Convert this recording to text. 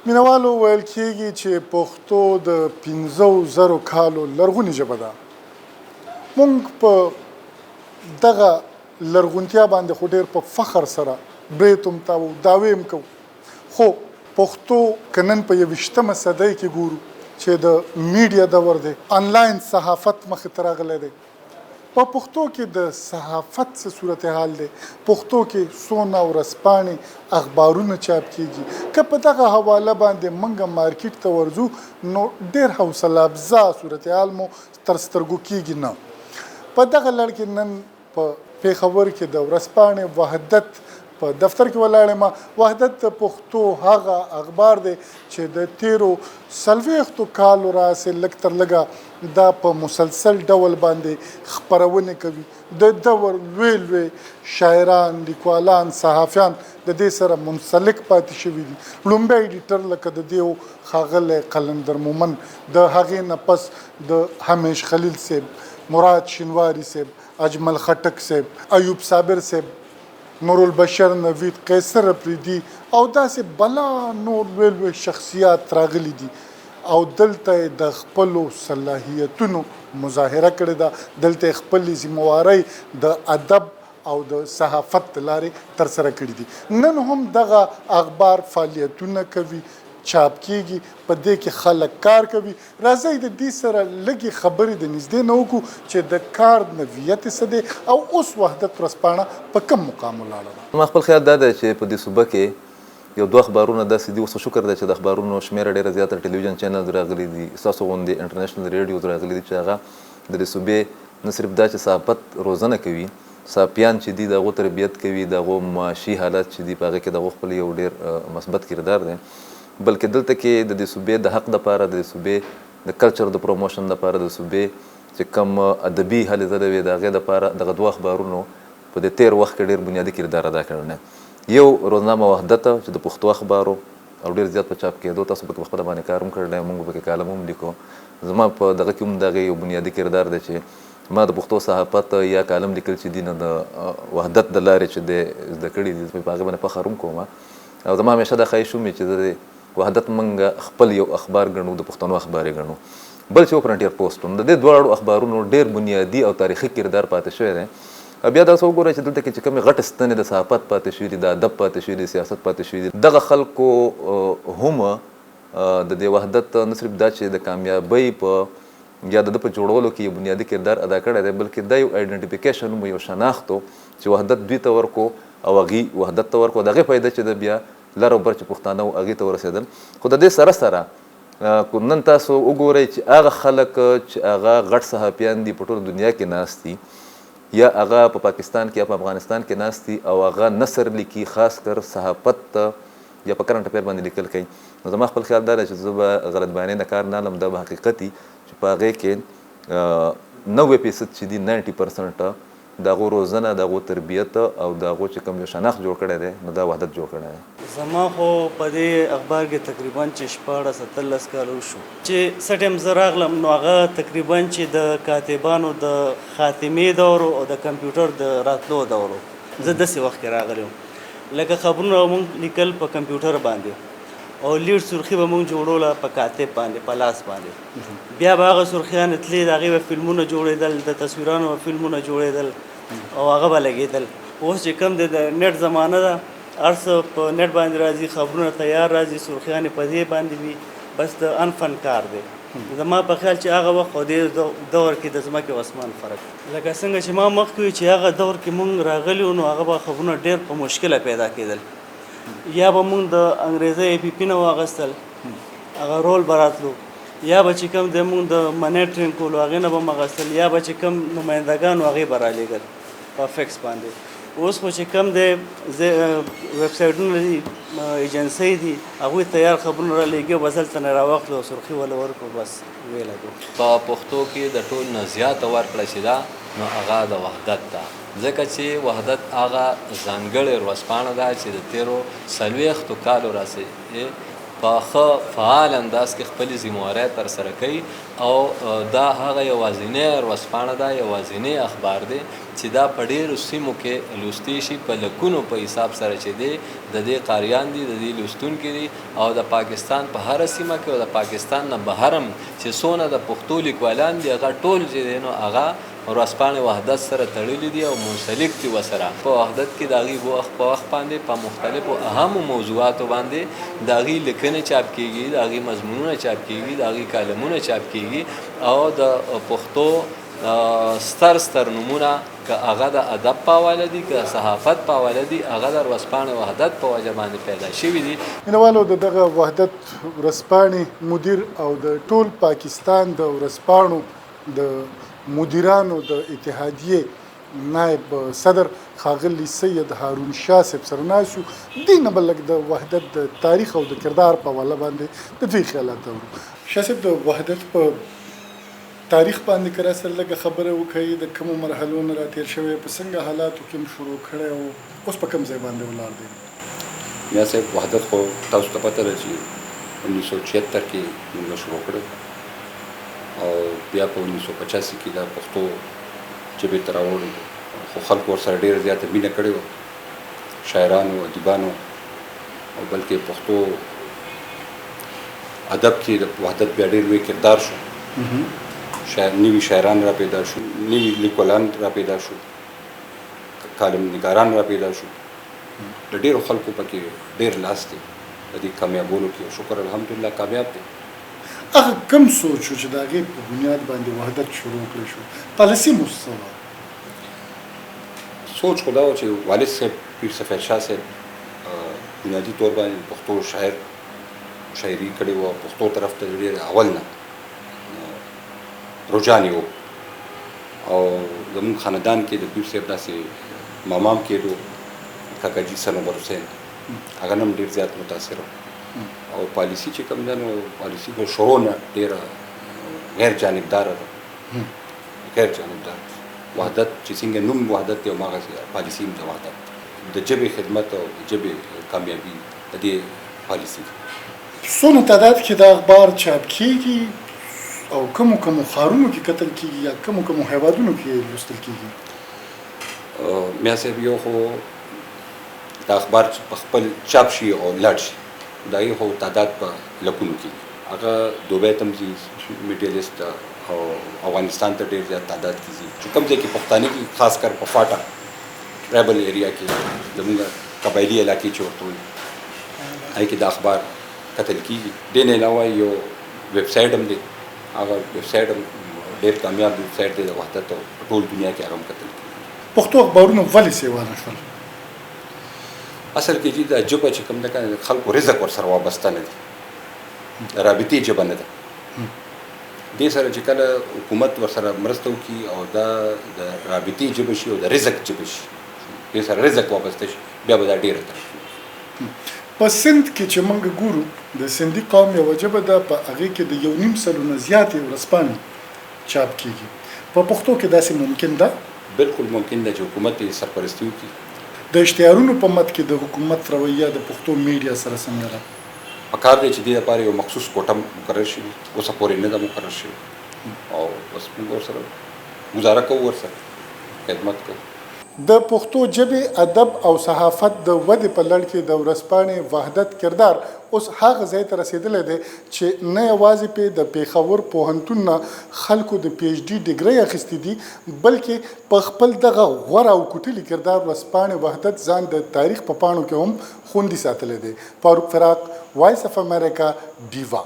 مینوالو ویل کېږي چې پښتو د 5,000 کالو لرغونې ژبه ده. موږ په دغه لرغونتیا باندې خو ډېر په فخر سره برید هم تاوو، دعوې هم کوو. خو پښتو که نن په 21مه صدۍ کې ګورو چې د میډیا دور دی، آنلاین صحافت مخې ته راغلی دی، په پښتو کې د صحافت څه صورتحال دی، پښتو کې څونه ورځپاڼې اخبارونه چاپ کیږي. که په دغه حواله باندې موږ مارکیټ ته ورځو نو ډېر حوصله افزا صورتحال مو تر سترګو کیږي نه. په دغه لړ کې نن په پېښور کې د ورځپاڼې وحدت په دفتر کې ولاړ یم. وحدت د پښتو هغه اخبار دی چې د تیرو 40 کالو راهیسې لږ تر لږه دا په مسلسل ډول باندې خپرونې کوي. د دور لوی لوی شاعران، لیکوالان، صحافیان د دې سره منسلک پاتې شوي دي. لومبی ایډیټر لکه د دې ښاغلی قلندر مومن، د هغې نه پس د همیش خلیل صاحب، مراد شینواري صاحب، اجمل خټک صاحب، ایوب صابر صاحب، نور البشر، نوید قیصر اپریدي او داسې بلا نور لوی لوی شخصیات راغلي دي او دلته د خپلو صلاحیتونو مظاهره کړې ده. دلته خپلې ذمهوارۍ د ادب او د صحافت د لارې ترسره کړي دي. نن هم دغه اخبار فعالیتونه کوي، چاپ کیږي، په دې کې خلک کار کوي. راځئ د دې سره لږې خبرې د نږدې نه وکړو چې د کار نوعیت څه دی او اوس وحدت ورځپاڼه په کوم مقام ولاړه ده. ما خپل خیال دا دی چې په دې صوبه کې یو 2 اخبارونه داسې دي. اوس شکر دی چې د اخبارونو شمېره ډېره زیاته ټلویزیون چینل راغلي دي، ستاسو غوندې انټرنیشنل ریډیوز راغلي دي چې هغه د دې صوبې نه صرف دا چې صحافت روزنه کوي، صحافیان چې دي د هغو تربیت کوي، د هغو معاشي حالت چې دي په هغې کې د هغو خپل یو ډېر مثبت کردار دی. بلکې دلته کې د دې صوبې د حق دپاره، د دې صوبې د کلچر د پروموشن دپاره، د صوبې چې کوم ادبي هلې ځلې وې د هغې دپاره دغه 2 اخبارونو په دې تېر وخت کې ډېر بنیادي کردار ادا کړی. یو روزنامه وحدت چې د پښتو اخبارو او ډېر زیات په چاپ کېدو، تاسو پکې په خپله باندې کار هم کړی، موږ پکې کالم هم لیکو. زما په دغه کې هم د هغې یو بنیادي کردار دی چې ما د پښتو صحافت یا کالم لیکل چې دي نه د وحدت د لارې چې دی زده کړي دي، په هغې باندې فخر هم کوم. او زما همیشه دا خواهش ومې چې د وحدت منګه خپل یو اخبار ګڼو، د پښتنو اخبار یې ګڼو. بل چې فرنټیر پوسټ هم د دې دواړو اخبارونو ډېر بنیادي او تاریخي کردار پاتې شوی دی. بیا داسې وګورئ چې دلته کې چې کومې غټې ستنې د صحافت پاتې شوي دي، د ادب پاتې شوي دي، سیاست پاتې شوي دي، دغه خلکو هم د دې وحدت نه صرف دا چې د کامیابۍ په یا د ده په جوړولو کې یو بنیادي کردار ادا کړی دی، بلکې دا یو آیډنټیفیکیشن هم، یو شناخت و چې وحدت دوی ته ورکو او هغوی وحدت ته ورکو. د هغې فایده چې د بیا لر او بر چې پښتانه وو هغې ته ورسېدل. خو د دې سره سره نن تاسو وګورئ چې هغه خلک چې هغه غټ صحافیان دي په ټوله دنیا کې ناست دي، یا هغه په پاکستان کې یا په افغانستان کې ناست دي او هغه نثر لیکي، خاص کر صحافت یا په کرنټ افیر باندې لیکل کوي. نو زما خپل خیال دا دی چې زه به غلط بیانۍ نه کار نه اخلم. دا به حقیقت وي چې په هغې کې 90% چې دي 90% د هغو روزنه، د هغو تربیت او د هغو چې کوم یو شناخت جوړ کړی دی نو دا وحدت جوړ کړی دی. زما خو په دې اخبار کې تقریبا چې 14-17 کاله وشو چې څه ټایم زه راغلم، نو هغه تقریبا چې د کاتبانو د خاتمې دور او د کمپیوټر د راتلو دور و. زه داسې وخت کې راغلی وم، لکه خبرونه موږ لیکل په کمپیوټر باندې او لیډ سرخي به موږ جوړوله په کاتب باندې، په لاس باندې. بیا به هغه سرخیانې تلې، د هغې به فلمونه جوړېدل، د تصویرانو به فلمونه جوړېدل او هغه به لګېدل. اوس چې کوم د نیټ زمانه ده، هر څه په نیټ باندې راځي، خبرونه تیار راځي، سرخیانې په دې باندې وي، بس د انفن کار دی. زما په خیال چې هغه وخت او دې دور کې د ځمکې او اسمان فرق، لکه څنګه چې ما مخکې وي چې هغه دور کې موږ راغلي وو، نو هغه به خبرونه ډېر په مشکله پیدا کېدل. یا به موږ د انګریزۍ APP نه واغستل، هغه رول به راتلو، یا به چې کوم د موږ د منیټرینګ کولو هغې نه به م اخیستل، یا به چې کوم نمایندګانو هغې به رالیږل په فکس باندې. اوس خو چې کوم دی ویب سایټونه دي، ایجنسۍ دي، هغوی تیار خبرونه رالیږي، بس هلته نه راواخلو او سرخي وله ورکړو، بس ویې لګو. په پښتو کې د ټول نه زیاته ورکړه چې ده نو هغه د وحدت ده، ځکه چې وحدت هغه ځانګړې ورځپاڼه ده چې د تېرو 40 کالو راهیسې په ښه فعال انداز کې خپلې ذمهوارۍ ترسره کوي او دا هغه یوازینی ورځپاڼه ده، یوازینی اخبار دی چې دا په ډېرو سیمو کې لوستی شي، په لکونو په حساب سره چې دی د دې قاریان دي، د دې لوستونکي دي، او د پاکستان په هره سیمه کې او د پاکستان نه بهر هم چې څونه د پښتو لیکوالان دي هغه ټول چې دی نو هغه ورځپاڼې وحدت سره تړلي دي او منسلک دي ورسره. په وحدت کې د هغوی په وخت باندې په مختلفو اهمو موضوعاتو باندې د هغوی لیکنې چاپ کیږي، د هغوی مضمونونه چاپ کیږي، د هغوی کالمونه چاپ کیږي او د پښتو ستر نومونه که هغه د ادب په حواله دي که صحافت په حواله دي هغه د ورځپاڼې وحدت په وجه باندې پیدا شوي دي. مینوالو د دغه وحدت ورځپاڼې مدیر او د ټول پاکستان د ورځپاڼو د مدیرانو د اتحادیې نائب صدر ښاغلي سید هارون شاه صاحب سره ناست یو. دې نه به لږ د وحدت د تاریخ او د کردار په حواله باندې د دوی خیالات اورو. شاه صاحب د وحدت په تاریخ باندې که راسره لږه خبره وکړئ، د کومو مرحلو نه راتېر شوی، په څنګه حالاتو کې هم شروع کړی او اوس په کوم ځای باندې ولاړ دی؟ میا صاحب وحدت خو تاسو ته پته ده چې 1976 کې موږ شروع کړی او بیا په 1985 کې دا پښتو ژبې ته راوړی، خو خلکو ورسره ډېره زیاته مینه کړې وه، شاعرانو، ادیبانو، او بلکې پښتو ادب کې د وحدت بیا ډېر لوی کردار شو. نوي شاعران را پیدا شو، نوي لیکوالان را پیدا شو، کالم نګاران را پیدا شو، د ډېرو خلکو پکې ډېر لاس دی د دې کامیابولو کې. شکر الحمدلله کامیاب دی. هغه کوم سوچ و چې د هغې په بنیاد باندې وحدت شروع کړی شو؟ پالیسي مو څه وه؟ سوچ خو دا و چې والد صاحب پیر سفید شاه صاحب بنیادي طور باندې پښتو شاعري کړې وه، پښتو طرف ته ډېر اول نه رجحان یې و او زموږ خاندان کې د پیر صاحب داسې مامام کېدو کاکاجي صنوبر حسین هغه نه هم ډېر زیات متاثر و او پالیسي چې کوم ده نو پالیسي خو شروع نه ډېره غیر جانبداره ده، غیر جانبدار. وحدت چې څنګه نوم وحدت دی هماغسې پالیسي هم د وحدت د ژبې خدمت او د ژبې کامیابي د دې پالیسي ده. څونه تعداد کې د اخبار چاپ کیږي او کومو ښارونو کې کتل کیږي یا کومو هیوادونو کې لوستل کیږي؟ میا صاحب یو خو د اخبار په خپل چاپ شي او لاړ شي د هغې خو تعداد په لکونو کې هغه دوبۍ ته هم ځي، میډیا لیست او افغانستان ته ډېر زیات تعداد کې ځي، چې کوم ځای کې پښتانه کې خاص کر په فاټا ټرایبل ایریا کې زموږ قبایلي علاقې چې ورته وایي هغې کې د اخبار کتل کېږي. دې نه علاوه یو ویب سایټ هم دی، هغه ویب سایټ هم ډېر کامیاب ویب سایټ دی د وحدت او په ټول دنیا کې هغه هم کتل کېږي. پښتو اخبارونه ولې سیوانه شول؟ اصل کې چې دا ژبه چې کوم ده که خلکو رزق ورسره وابسته نه دي، رابطې ژبه نه ده. دې سره چې کله حکومت ورسره مرسته وکړي او دا د رابطې ژبه شي او د رزق ژبه شي، دې سره رزق وابسته شي، بیا به دا ډېره ترقي. په سند کې چې موږ ګورو د سندي قوم یوه ژبه ده، په هغې کې د 1.5 نه زیاتې ورځپاڼې چاپ کیږي. په پښتو کې داسې ممکن ده؟ بالکل ممکن ده چې حکومت یې سرپرستي وکړي. د اشتهارونو په مد کې د حکومت رویه د پښتو میډیا سره څنګه ده؟ پکار دی چې دې لپاره یو مخصوص کوټه مقرر شي، اوسه پورې نه ده مقرر شوې او بس موږ ورسره ګزاره کوو، ورسره خدمت کوو. د پښتو ژبې ادب او صحافت د ودې په لړ کې د ورځپاڼې وحدت کردار اوس هغه ځای ته رسېدلی دی چې نه یوازې پې د پېښور پوهنتون نه خلکو د پی ایچ ډي ډګرۍ اخیستې دي، بلکې په خپل دغه غوره او کوټلي کردار ورځپاڼې وحدت ځان د تاریخ په پاڼو کې هم خوندي ساتلی دی. فاروق فراق، وایس اف امریکا، ډیوا.